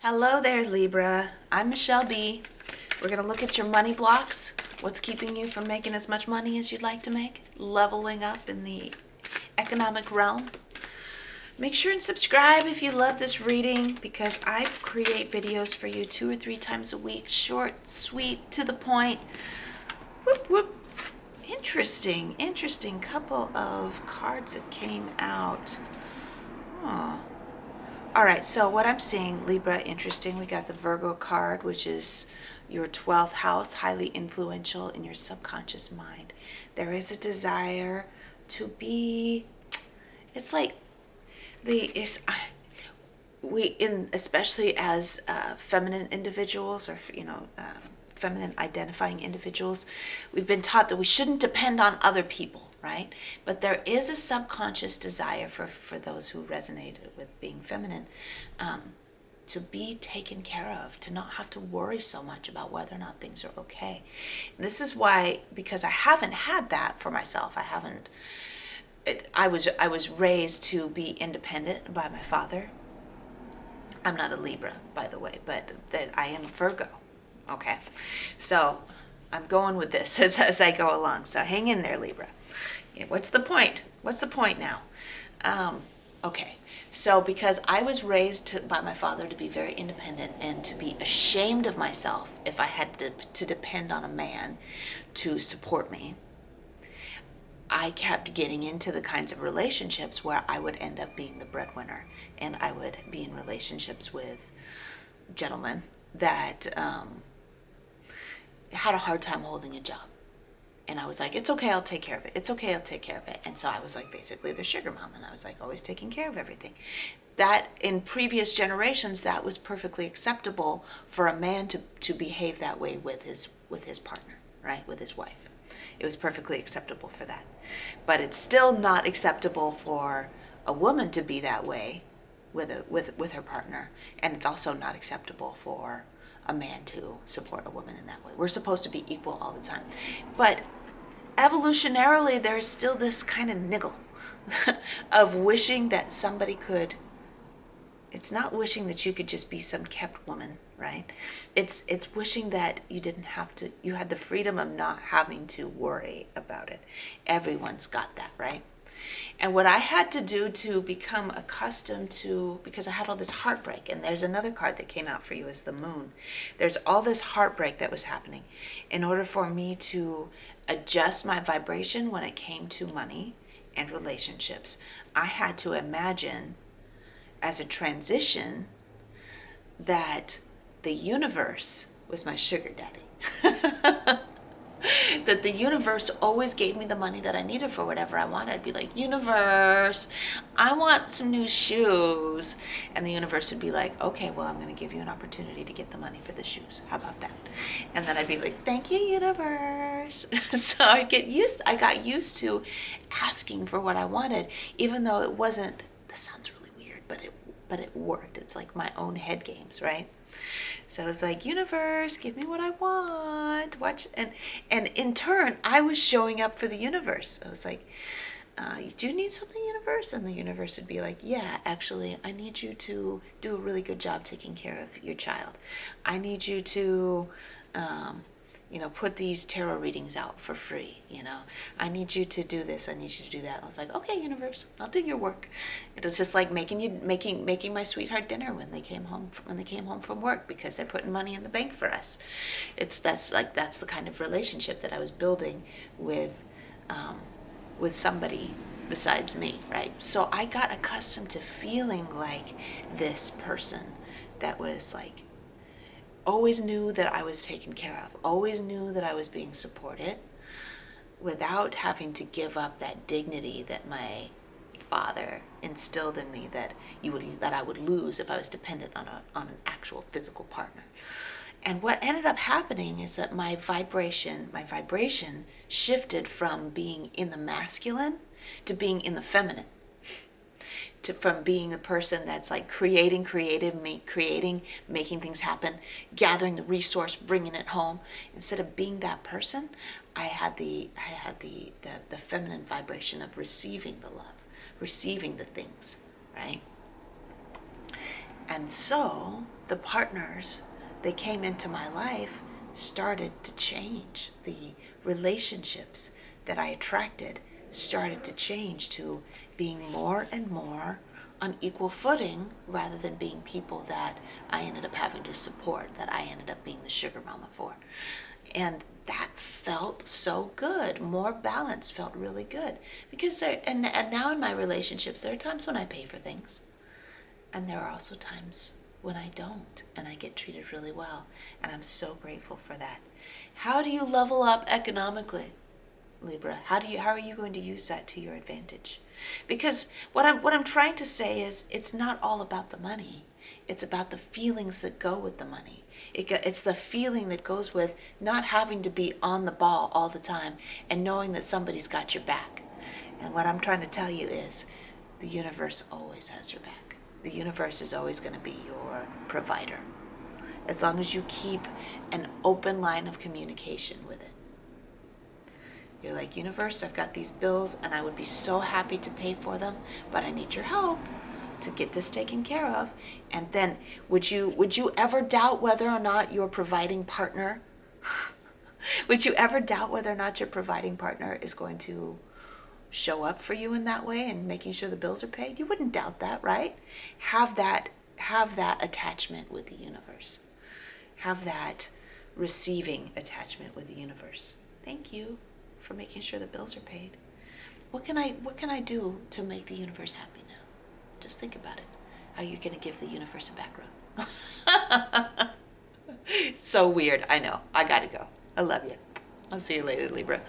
Hello there, Libra. I'm Michele B. We're going to look at your money blocks. What's keeping you from making as much money as you'd like to make? Leveling up in the economic realm. Make sure and subscribe if you love this reading, because I create videos for you 2 or 3 times a week. Short, sweet, to the point. Whoop, whoop. Interesting couple of cards that came out. Oh. All right, so what I'm seeing, Libra, interesting. We got the Virgo card, which is your 12th house, highly influential in your subconscious mind. There is a desire to be, it's like especially as feminine individuals, or feminine identifying individuals, we've been taught that we shouldn't depend on other people, right? But there is a subconscious desire for those who resonate with being feminine, to be taken care of, to not have to worry so much about whether or not things are okay. And this is why, because I haven't had that for myself, I was raised to be independent by my father. I'm not a Libra, by the way, but that I am a Virgo. Okay, so I'm going with this as I go along. So hang in there, Libra. What's the point? What's the point now? Okay, so because I was raised by my father to be very independent and to be ashamed of myself if I had to depend on a man to support me, I kept getting into the kinds of relationships where I would end up being the breadwinner, and I would be in relationships with gentlemen that had a hard time holding a job. And I was like, it's okay, I'll take care of it. It's okay, I'll take care of it. And so I was like basically their sugar mom, and I was like always taking care of everything. That in previous generations, that was perfectly acceptable for a man to behave that way with his partner, right? With his wife. It was perfectly acceptable for that. But it's still not acceptable for a woman to be that way with her partner. And it's also not acceptable for a man to support a woman in that way. We're supposed to be equal all the time. But evolutionarily, there's still this kind of niggle of wishing that somebody could. It's not wishing that you could just be some kept woman, right? It's wishing that you didn't have to, you had the freedom of not having to worry about it. Everyone's got that, right? And what I had to do to become accustomed to, because I had all this heartbreak, and there's another card that came out for you as the moon. There's all this heartbreak that was happening. In order for me to adjust my vibration when it came to money and relationships, I had to imagine as a transition that the universe was my sugar daddy. That the universe always gave me the money that I needed for whatever I wanted. I'd be like, universe, I want some new shoes. And the universe would be like, okay, well, I'm going to give you an opportunity to get the money for the shoes. How about that? And then I'd be like, thank you, universe. So I got used to asking for what I wanted, even though it wasn't, this sounds really weird, but it worked. It's like my own head games, right? So I was like, universe, give me what I want. Watch. And in turn, I was showing up for the universe. I was like, do you need something, universe? And the universe would be like, yeah, actually, I need you to do a really good job taking care of your child. I need you to, put these tarot readings out for free. I need you to do this. I need you to do that. And I was like, okay, universe, I'll do your work. It was just like making my sweetheart dinner when they came home from work, because they're putting money in the bank for us. That's the kind of relationship that I was building with somebody besides me, right? So I got accustomed to feeling like this person that was like, always knew that I was taken care of, always knew that I was being supported, without having to give up that dignity that my father instilled in me that I would lose if I was dependent on an actual physical partner. And what ended up happening is that my vibration shifted from being in the masculine to being in the feminine. From being the person that's like creating, making things happen, gathering the resource, bringing it home. Instead of being that person, I had the feminine vibration of receiving the love, receiving the things, right? And so the partners that came into my life started to change. The relationships that I attracted started to change to being more and more on equal footing, rather than being people that I ended up having to support, that I ended up being the sugar mama for. And that felt so good. More balance felt really good. Because and now in my relationships, there are times when I pay for things. And there are also times when I don't, and I get treated really well. And I'm so grateful for that. How do you level up economically, Libra? How are you going to use that to your advantage? Because what I'm trying to say is, it's not all about the money. It's about the feelings that go with the money. It's the feeling that goes with not having to be on the ball all the time and knowing that somebody's got your back. And what I'm trying to tell you is, the universe always has your back. The universe is always going to be your provider, as long as you keep an open line of communication with it. You're like, universe, I've got these bills and I would be so happy to pay for them, but I need your help to get this taken care of. And then would you ever doubt whether or not your providing partner would you ever doubt whether or not your providing partner is going to show up for you in that way and making sure the bills are paid? You wouldn't doubt that, right? Have that attachment with the universe. Have that receiving attachment with the universe. Thank you for making sure the bills are paid. What can I do to make the universe happy now? Just think about it. How you're going to give the universe a back rub. So weird. I know. I got to go. I love you. I'll see you later, Libra.